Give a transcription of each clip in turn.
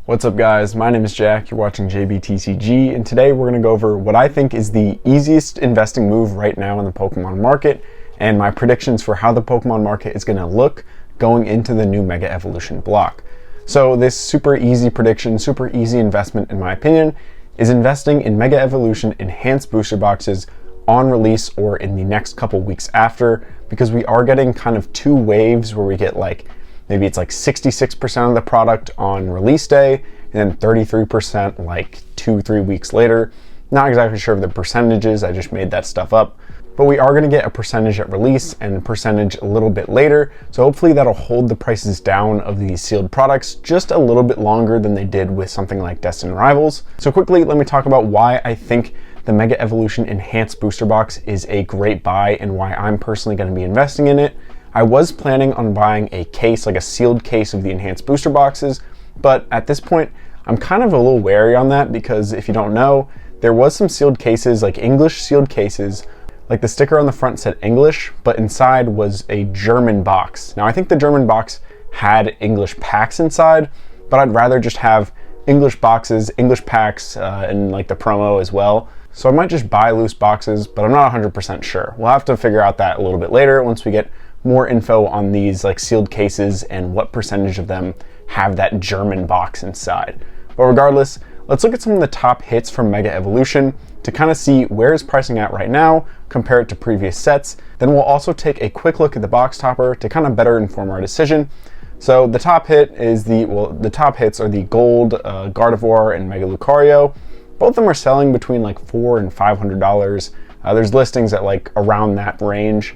What's up guys, my name is Jack, you're watching TCG, and today we're going to go over what I think is the easiest investing move right now in the Pokemon market, and my predictions for how the Pokemon market is going to look going into the new Mega Evolution block. So this super easy prediction, super easy investment in my opinion, is investing in Mega Evolution Enhanced Booster Boxes on release or in the next couple weeks after, because we are getting kind of two waves where we get maybe it's like 66% of the product on release day and then 33% like 2-3 weeks later. Not exactly sure of the percentages, I just made that stuff up. But we are gonna get a percentage at release and a percentage a little bit later. So hopefully that'll hold the prices down of these sealed products just a little bit longer than they did with something like Destined Rivals. So quickly, let me talk about why I think the Mega Evolution Enhanced Booster Box is a great buy and why I'm personally gonna be investing in it. I was planning on buying a case, like a sealed case of the enhanced booster boxes, but at this point, I'm kind of a little wary on that because if you don't know, there was some sealed cases, like English sealed cases, like the sticker on the front said English, but inside was a German box. Now I think the German box had English packs inside, but I'd rather just have English boxes, English packs, and like the promo as well. So I might just buy loose boxes, but I'm not 100% sure. We'll have to figure out that a little bit later once we get more info on these like sealed cases and what percentage of them have that German box inside. But regardless, let's look at some of the top hits from Mega Evolution to kind of see where is pricing at right now, compare it to previous sets. Then we'll also take a quick look at the box topper to kind of better inform our decision. So the top hit is the top hits are the Gold Gardevoir and Mega Lucario. Both of them are selling between like $400 and $500. There's listings at like around that range.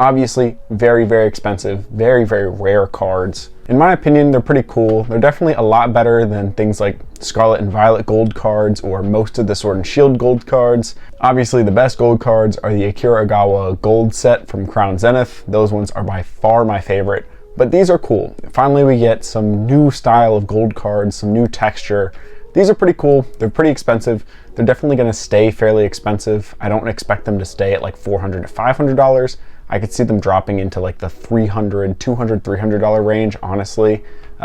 Obviously, very, very expensive, very, very rare cards. In my opinion, they're pretty cool. They're definitely a lot better than things like Scarlet and Violet gold cards or most of the Sword and Shield gold cards. Obviously, the best gold cards are the Akira Agawa gold set from Crown Zenith. Those ones are by far my favorite, but these are cool. Finally, we get some new style of gold cards, some new texture. These are pretty cool. They're pretty expensive. They're definitely gonna stay fairly expensive. I don't expect them to stay at like $400 to $500. I could see them dropping into like the $200, $300 range, honestly,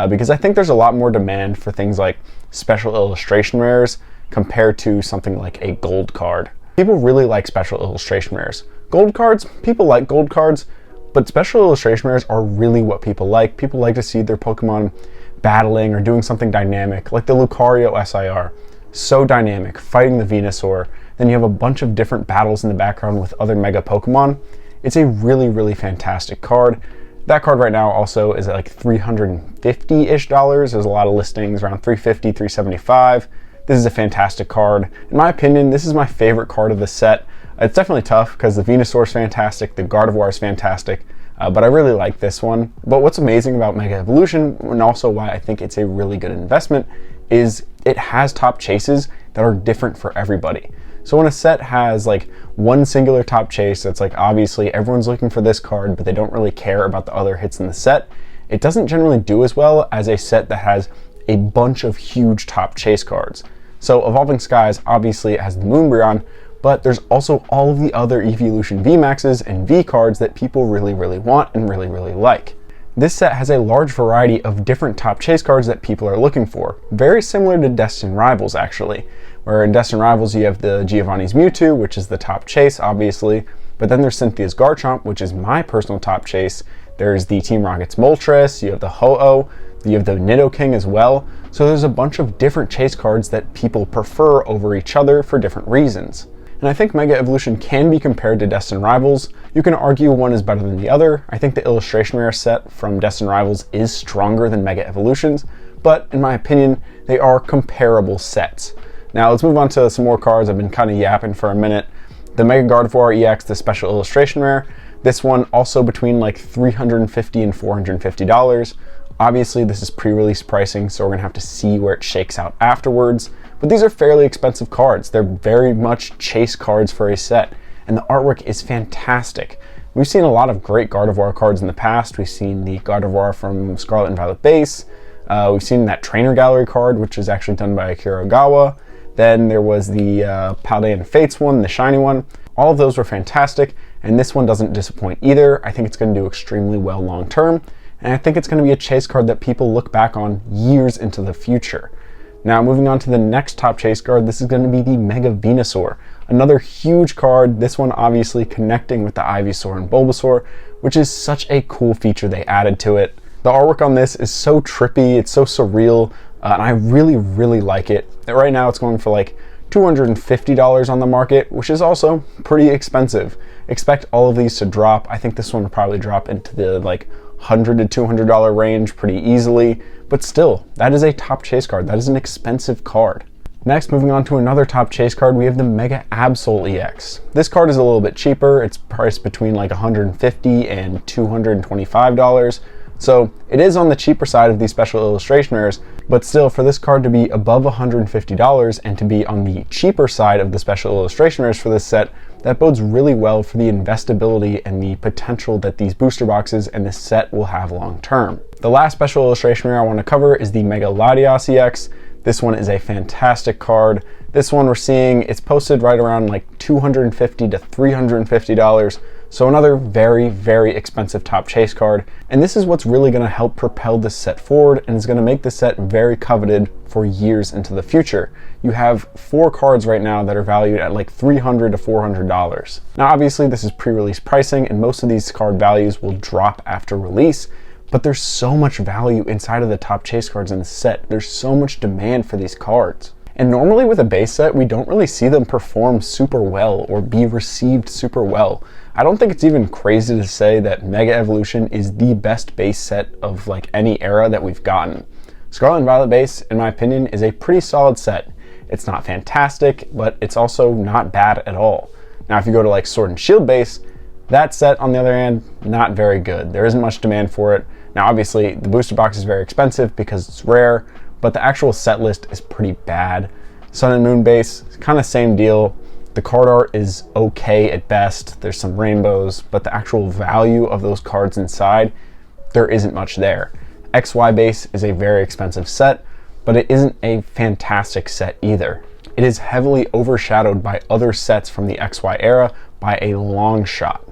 because I think there's a lot more demand for things like special illustration rares compared to something like a gold card. People really like special illustration rares. Gold cards, people like gold cards, but special illustration rares are really what people like. People like to see their Pokemon battling or doing something dynamic, like the Lucario SIR. So dynamic, fighting the Venusaur. Then you have a bunch of different battles in the background with other Mega Pokemon. It's a really, really fantastic card. That card right now also is at like $350-ish. There's a lot of listings around $350, $375. This is a fantastic card. In my opinion, this is my favorite card of the set. It's definitely tough because the Venusaur is fantastic, the Gardevoir is fantastic, but I really like this one. But what's amazing about Mega Evolution, and also why I think it's a really good investment, is it has top chases that are different for everybody. So when a set has like one singular top chase that's like obviously everyone's looking for this card, but they don't really care about the other hits in the set, it doesn't generally do as well as a set that has a bunch of huge top chase cards. So Evolving Skies, obviously it has the Moonbreon, but there's also all of the other Evolution VMAXs and V cards that people really, really want and really, really like. This set has a large variety of different top chase cards that people are looking for. Very similar to Destined Rivals, actually, where in Destined Rivals you have the Giovanni's Mewtwo, which is the top chase, obviously, but then there's Cynthia's Garchomp, which is my personal top chase. There's the Team Rocket's Moltres, you have the Ho-Oh, you have the Nidoking as well. So there's a bunch of different chase cards that people prefer over each other for different reasons. And I think Mega Evolution can be compared to Destined Rivals. You can argue one is better than the other. I think the illustration rare set from Destined Rivals is stronger than Mega Evolution's, but in my opinion, they are comparable sets. Now let's move on to some more cards. I've been kind of yapping for a minute. The Mega Gardevoir EX, the special illustration rare. This one also between like $350 and $450. Obviously this is pre-release pricing, so we're gonna have to see where it shakes out afterwards. But these are fairly expensive cards. They're very much chase cards for a set, and the artwork is fantastic. We've seen a lot of great Gardevoir cards in the past. We've seen the Gardevoir from Scarlet and Violet base. We've seen that Trainer Gallery card, which is actually done by Akira Agawa. Then there was the Paldean Fates one, the shiny one. All of those were fantastic, and this one doesn't disappoint either. I think it's going to do extremely well long term, and I think it's going to be a chase card that people look back on years into the future. Now moving on to the next top chase card, this is going to be the Mega Venusaur. Another huge card, this one obviously connecting with the Ivysaur and Bulbasaur, which is such a cool feature they added to it. The artwork on this is so trippy, it's so surreal, and I really like it. Right now it's going for like $250 on the market, which is also pretty expensive. Expect all of these to drop. I think this one will probably drop into the like $100 to $200 range pretty easily, but still, that is a top chase card. That is an expensive card. Next, moving on to another top chase card, we have the Mega Absol EX. This card is a little bit cheaper. It's priced between like $150 and $225. So it is on the cheaper side of these special illustration rares, but still for this card to be above $150 and to be on the cheaper side of the special illustration rares for this set, that bodes really well for the investability and the potential that these booster boxes and this set will have long term. The last special illustration rare I want to cover is the Mega Latias EX. This one is a fantastic card. This one we're seeing, it's posted right around like $250 to $350. So another very expensive top chase card. And this is what's really going to help propel this set forward and is going to make this set very coveted for years into the future. You have 4 cards right now that are valued at like $300 to $400. Now obviously this is pre-release pricing and most of these card values will drop after release, but there's so much value inside of the top chase cards in the set. There's so much demand for these cards. And normally with a base set, we don't really see them perform super well or be received super well. I don't think it's even crazy to say that Mega Evolution is the best base set of like any era that we've gotten. Scarlet and Violet base, in my opinion, is a pretty solid set. It's not fantastic, but it's also not bad at all. Now, if you go to like Sword and Shield base, that set, on the other hand, not very good. There isn't much demand for it. Now, obviously, the booster box is very expensive because it's rare, but the actual set list is pretty bad. Sun and Moon base, kind of same deal. The card art is okay at best. There's some rainbows, but the actual value of those cards inside, there isn't much there. XY base is a very expensive set, but it isn't a fantastic set either. It is heavily overshadowed by other sets from the XY era by a long shot.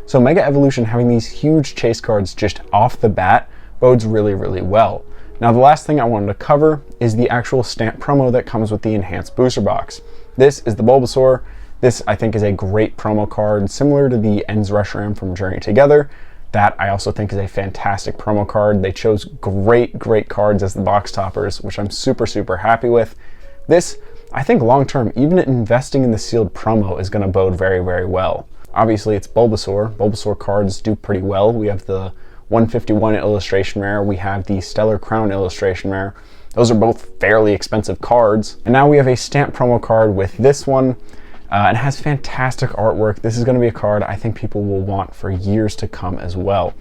So Mega Evolution having these huge chase cards just off the bat bodes really well. Now the last thing I wanted to cover is the actual stamp promo that comes with the enhanced booster box. This is the Bulbasaur. This I think is a great promo card, similar to the Ends Reshiram from Journey Together. That I also think is a fantastic promo card. They chose great cards as the box toppers, which I'm super happy with. This, I think long term, even investing in the sealed promo is going to bode very well. Obviously it's Bulbasaur. Bulbasaur cards do pretty well. We have the 151 illustration rare, we have the Stellar Crown illustration rare. Those are both fairly expensive cards. And now we have a stamp promo card with this one. It has fantastic artwork. This is going to be a card I think people will want for years to come as well.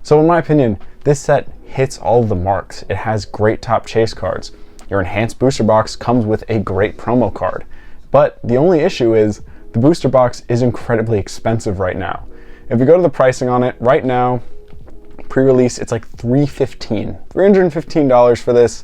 So in my opinion, this set hits all of the marks. It has great top chase cards. Your enhanced booster box comes with a great promo card. But the only issue is the booster box is incredibly expensive right now. If you go to the pricing on it, right now, pre-release, it's like $315 for this.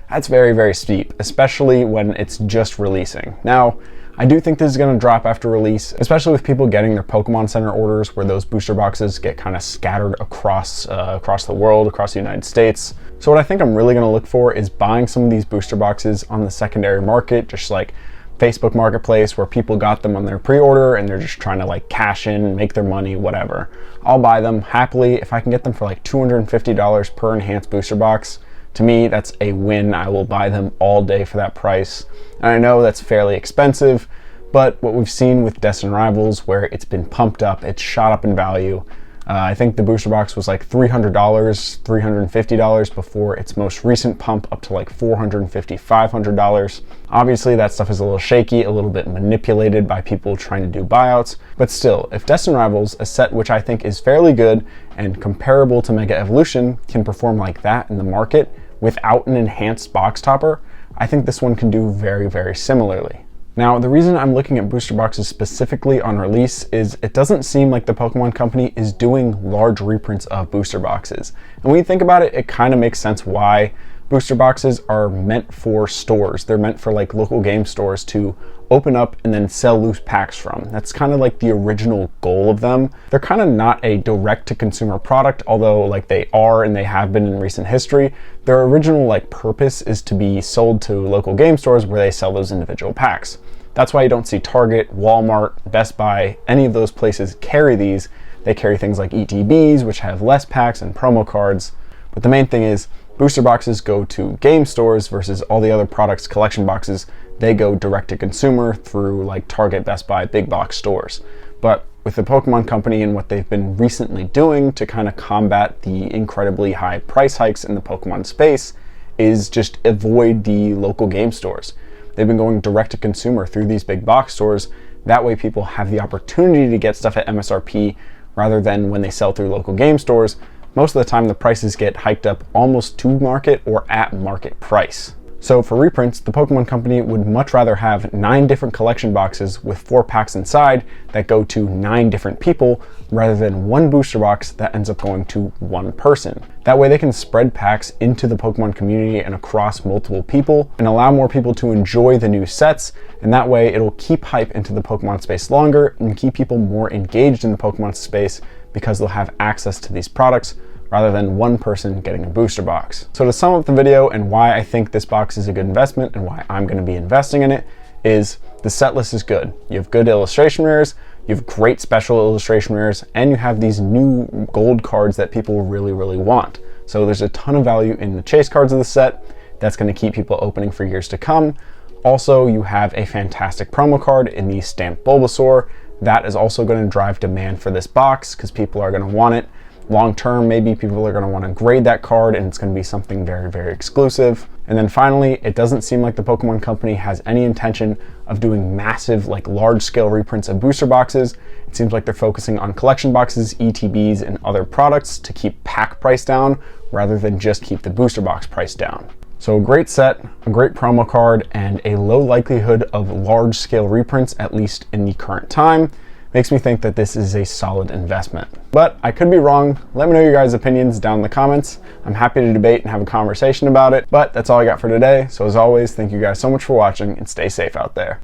That's very steep, especially when it's just releasing. Now, I do think this is going to drop after release, especially with people getting their Pokemon Center orders where those booster boxes get kind of scattered across the world, across the United States. So what I think I'm really going to look for is buying some of these booster boxes on the secondary market, just like Facebook Marketplace, where people got them on their pre-order and they're just trying to like cash in, make their money, whatever. I'll buy them happily if I can get them for like $250 per enhanced booster box. To me, that's a win. I will buy them all day for that price. And I know that's fairly expensive, but what we've seen with Destined Rivals, where it's been pumped up, it's shot up in value. I think the booster box was like $300, $350 before its most recent pump up to like $450, $500. Obviously that stuff is a little shaky, a little bit manipulated by people trying to do buyouts, but still, if Destined Rivals, a set which I think is fairly good and comparable to Mega Evolution, can perform like that in the market without an enhanced box topper, I think this one can do very similarly. Now, the reason I'm looking at booster boxes specifically on release is it doesn't seem like the Pokemon Company is doing large reprints of booster boxes. And when you think about it, it kind of makes sense why. Booster boxes are meant for stores. They're meant for like local game stores to open up and then sell loose packs from. That's kind of like the original goal of them. They're kind of not a direct to consumer product, although like they are and they have been in recent history. Their original like purpose is to be sold to local game stores where they sell those individual packs. That's why you don't see Target, Walmart, Best Buy, any of those places carry these. They carry things like ETBs, which have less packs and promo cards. But the main thing is booster boxes go to game stores versus all the other products, collection boxes, they go direct to consumer through like Target, Best Buy, big box stores. But with the Pokemon Company and what they've been recently doing to kind of combat the incredibly high price hikes in the Pokemon space is just avoid the local game stores. They've been going direct to consumer through these big box stores. That way people have the opportunity to get stuff at MSRP rather than when they sell through local game stores. Most of the time the prices get hiked up almost to market or at market price. So for reprints, the Pokemon Company would much rather have 9 different collection boxes with 4 packs inside that go to 9 different people rather than one booster box that ends up going to one person. That way they can spread packs into the Pokemon community and across multiple people and allow more people to enjoy the new sets, and that way it'll keep hype into the Pokemon space longer and keep people more engaged in the Pokemon space because they'll have access to these products rather than one person getting a booster box. So to sum up the video and why I think this box is a good investment and why I'm going to be investing in it is the set list is good. You have good illustration rares, you have great special illustration rares, and you have these new gold cards that people really, really want. So there's a ton of value in the chase cards of the set that's going to keep people opening for years to come. Also, you have a fantastic promo card in the stamped Bulbasaur. That is also going to drive demand for this box because people are going to want it. Long term, maybe people are going to want to grade that card and it's going to be something very, very exclusive. And then finally, it doesn't seem like the Pokemon Company has any intention of doing massive, like large scale reprints of booster boxes. It seems like they're focusing on collection boxes, ETBs, and other products to keep pack price down rather than just keep the booster box price down. So a great set, a great promo card, and a low likelihood of large scale reprints, at least in the current time, makes me think that this is a solid investment. But I could be wrong. Let me know your guys' opinions down in the comments. I'm happy to debate and have a conversation about it, but that's all I got for today. So as always, thank you guys so much for watching and stay safe out there.